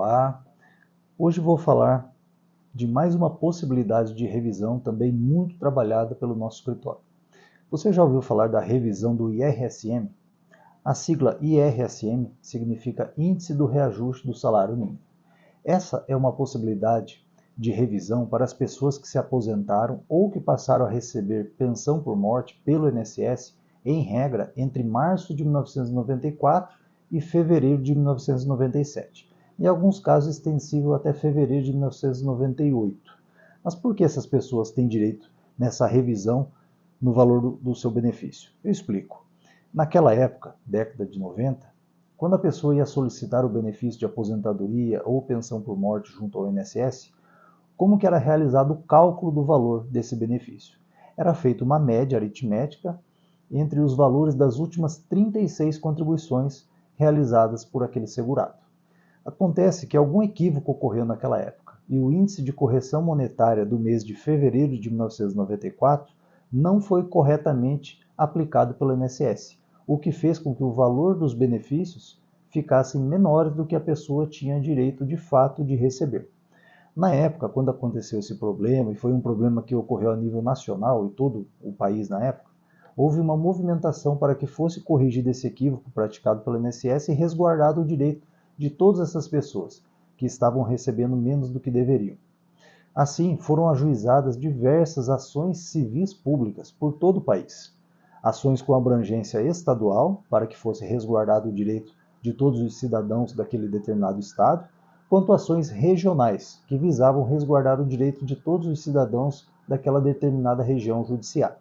Olá, hoje vou falar de mais uma possibilidade de revisão também muito trabalhada pelo nosso escritório. Você já ouviu falar da revisão do IRSM? A sigla IRSM significa Índice do Reajuste do Salário Mínimo. Essa é uma possibilidade de revisão para as pessoas que se aposentaram ou que passaram a receber pensão por morte pelo INSS, em regra, entre março de 1994 e fevereiro de 1997. Em alguns casos extensível até fevereiro de 1998. Mas por que essas pessoas têm direito nessa revisão no valor do seu benefício? Eu explico. Naquela época, década de 90, quando a pessoa ia solicitar o benefício de aposentadoria ou pensão por morte junto ao INSS, como que era realizado o cálculo do valor desse benefício? Era feita uma média aritmética entre os valores das últimas 36 contribuições realizadas por aquele segurado. Acontece que algum equívoco ocorreu naquela época e o índice de correção monetária do mês de fevereiro de 1994 não foi corretamente aplicado pelo INSS, o que fez com que o valor dos benefícios ficassem menores do que a pessoa tinha direito de fato de receber. Na época, quando aconteceu esse problema, e foi um problema que ocorreu a nível nacional e todo o país na época, houve uma movimentação para que fosse corrigido esse equívoco praticado pelo INSS e resguardado o direito de todas essas pessoas que estavam recebendo menos do que deveriam. Assim, foram ajuizadas diversas ações civis públicas por todo o país. Ações com abrangência estadual, para que fosse resguardado o direito de todos os cidadãos daquele determinado estado, quanto ações regionais, que visavam resguardar o direito de todos os cidadãos daquela determinada região judiciária.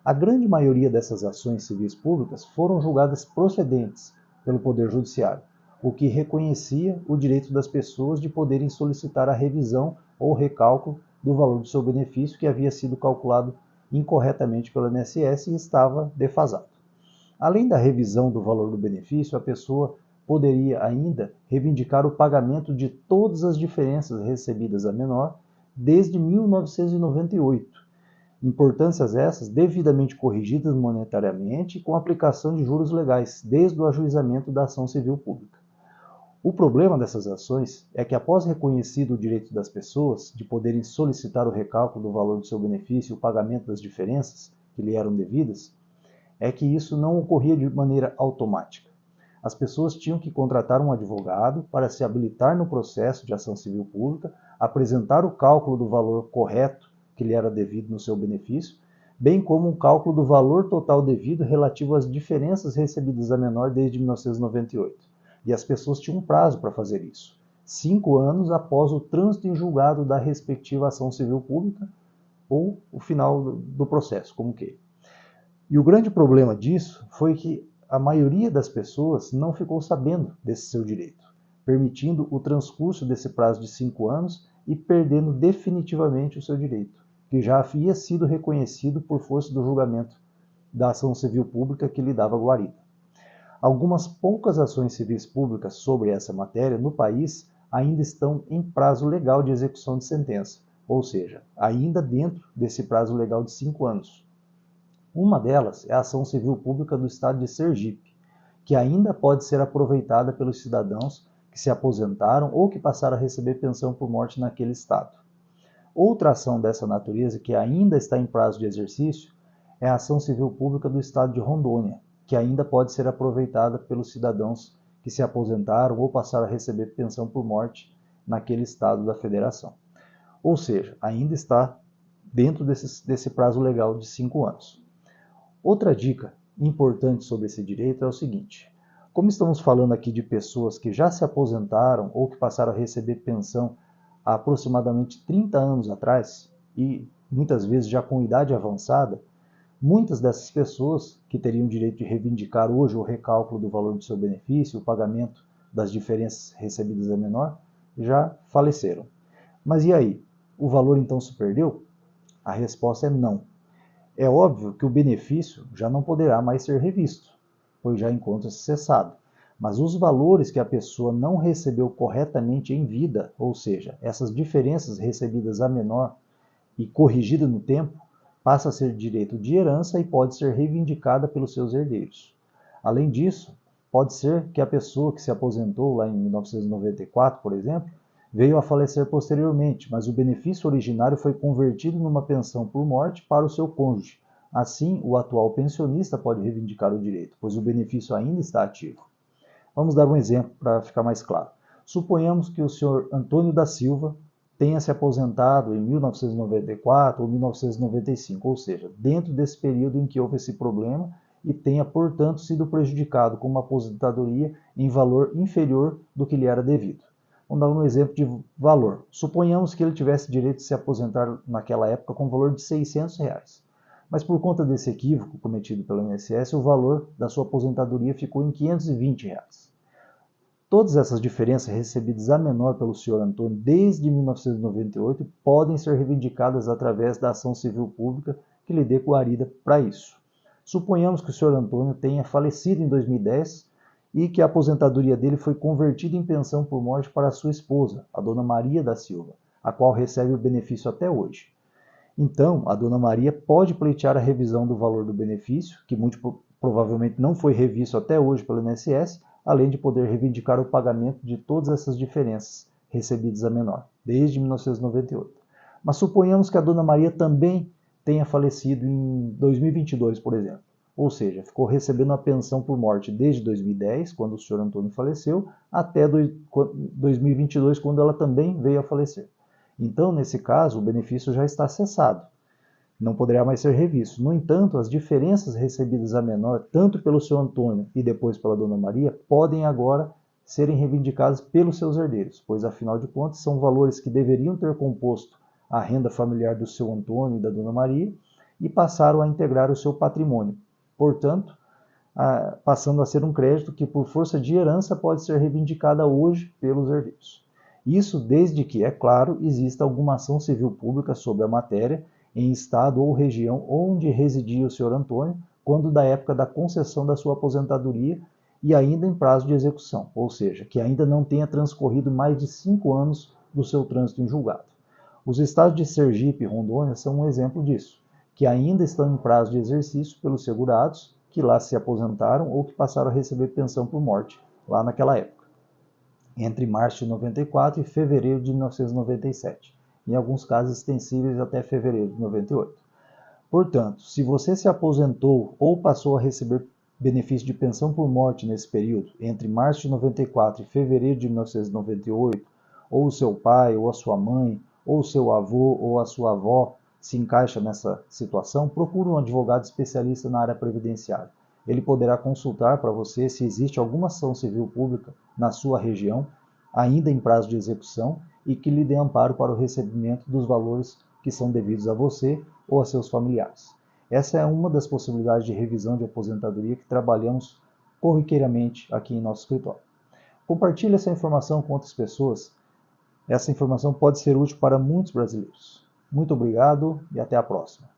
A grande maioria dessas ações civis públicas foram julgadas procedentes pelo Poder Judiciário, o que reconhecia o direito das pessoas de poderem solicitar a revisão ou recálculo do valor do seu benefício que havia sido calculado incorretamente pelo INSS e estava defasado. Além da revisão do valor do benefício, a pessoa poderia ainda reivindicar o pagamento de todas as diferenças recebidas a menor desde 1998. Importâncias essas devidamente corrigidas monetariamente e com aplicação de juros legais, desde o ajuizamento da ação civil pública. O problema dessas ações é que, após reconhecido o direito das pessoas de poderem solicitar o recálculo do valor do seu benefício e o pagamento das diferenças que lhe eram devidas, é que isso não ocorria de maneira automática. As pessoas tinham que contratar um advogado para se habilitar no processo de ação civil pública, apresentar o cálculo do valor correto que lhe era devido no seu benefício, bem como um cálculo do valor total devido relativo às diferenças recebidas a menor desde 1998. E as pessoas tinham um prazo para fazer isso, 5 anos após o trânsito em julgado da respectiva ação civil pública ou o final do processo, como que. E o grande problema disso foi que a maioria das pessoas não ficou sabendo desse seu direito, permitindo o transcurso desse prazo de 5 anos e perdendo definitivamente o seu direito, que já havia sido reconhecido por força do julgamento da ação civil pública que lhe dava guarida. Algumas poucas ações civis públicas sobre essa matéria no país ainda estão em prazo legal de execução de sentença, ou seja, ainda dentro desse prazo legal de 5 anos. Uma delas é a ação civil pública do estado de Sergipe, que ainda pode ser aproveitada pelos cidadãos que se aposentaram ou que passaram a receber pensão por morte naquele estado. Outra ação dessa natureza que ainda está em prazo de exercício é a ação civil pública do estado de Rondônia, que ainda pode ser aproveitada pelos cidadãos que se aposentaram ou passaram a receber pensão por morte naquele estado da federação. Ou seja, ainda está dentro desse prazo legal de 5 anos. Outra dica importante sobre esse direito é o seguinte: como estamos falando aqui de pessoas que já se aposentaram ou que passaram a receber pensão há aproximadamente 30 anos atrás, e muitas vezes já com idade avançada, muitas dessas pessoas que teriam direito de reivindicar hoje o recálculo do valor do seu benefício, o pagamento das diferenças recebidas a menor, já faleceram. Mas e aí? O valor então se perdeu? A resposta é não. É óbvio que o benefício já não poderá mais ser revisto, pois já encontra-se cessado. Mas os valores que a pessoa não recebeu corretamente em vida, ou seja, essas diferenças recebidas a menor e corrigidas no tempo, passa a ser direito de herança e pode ser reivindicada pelos seus herdeiros. Além disso, Pode ser que a pessoa que se aposentou lá em 1994, por exemplo, veio a falecer posteriormente, mas o benefício originário foi convertido numa pensão por morte para o seu cônjuge. Assim, o atual pensionista pode reivindicar o direito, pois o benefício ainda está ativo. Vamos dar um exemplo para ficar mais claro. Suponhamos que o senhor Antônio da Silva tenha se aposentado em 1994 ou 1995, ou seja, dentro desse período em que houve esse problema e tenha, portanto, sido prejudicado com uma aposentadoria em valor inferior do que lhe era devido. Vamos dar um exemplo de valor. Suponhamos que ele tivesse direito de se aposentar naquela época com um valor de R$600. Mas por conta desse equívoco cometido pelo INSS, o valor da sua aposentadoria ficou em R$520. Todas essas diferenças recebidas a menor pelo Sr. Antônio desde 1998 podem ser reivindicadas através da ação civil pública que lhe dê guarida para isso. Suponhamos que o Sr. Antônio tenha falecido em 2010 e que a aposentadoria dele foi convertida em pensão por morte para a sua esposa, a Dona Maria da Silva, a qual recebe o benefício até hoje. Então, a Dona Maria pode pleitear a revisão do valor do benefício, que muito provavelmente não foi revisto até hoje pelo INSS, além de poder reivindicar o pagamento de todas essas diferenças recebidas a menor, desde 1998. Mas suponhamos que a Dona Maria também tenha falecido em 2022, por exemplo. Ou seja, ficou recebendo a pensão por morte desde 2010, quando o Sr. Antônio faleceu, até 2022, quando ela também veio a falecer. Então, nesse caso, o benefício já está cessado, não poderá mais ser revisto. No entanto, as diferenças recebidas a menor, tanto pelo Sr. Antônio e depois pela Dona Maria, podem agora serem reivindicadas pelos seus herdeiros, pois, afinal de contas, são valores que deveriam ter composto a renda familiar do Sr. Antônio e da Dona Maria e passaram a integrar o seu patrimônio. Portanto, passando a ser um crédito que, por força de herança, pode ser reivindicada hoje pelos herdeiros. Isso desde que, é claro, exista alguma ação civil pública sobre a matéria em estado ou região onde residia o Sr. Antônio, quando da época da concessão da sua aposentadoria e ainda em prazo de execução, ou seja, que ainda não tenha transcorrido mais de 5 anos do seu trânsito em julgado. Os estados de Sergipe e Rondônia são um exemplo disso, que ainda estão em prazo de exercício pelos segurados que lá se aposentaram ou que passaram a receber pensão por morte, lá naquela época, entre março de 94 e fevereiro de 1997, em alguns casos extensíveis até fevereiro de 98. Portanto, se você se aposentou ou passou a receber benefício de pensão por morte nesse período, entre março de 94 e fevereiro de 1998, ou o seu pai, ou a sua mãe, ou o seu avô, ou a sua avó se encaixa nessa situação, procure um advogado especialista na área previdenciária. Ele poderá consultar para você se existe alguma ação civil pública na sua região, ainda em prazo de execução, e que lhe dê amparo para o recebimento dos valores que são devidos a você ou a seus familiares. Essa é uma das possibilidades de revisão de aposentadoria que trabalhamos corriqueiramente aqui em nosso escritório. Compartilhe essa informação com outras pessoas. Essa informação pode ser útil para muitos brasileiros. Muito obrigado e até a próxima.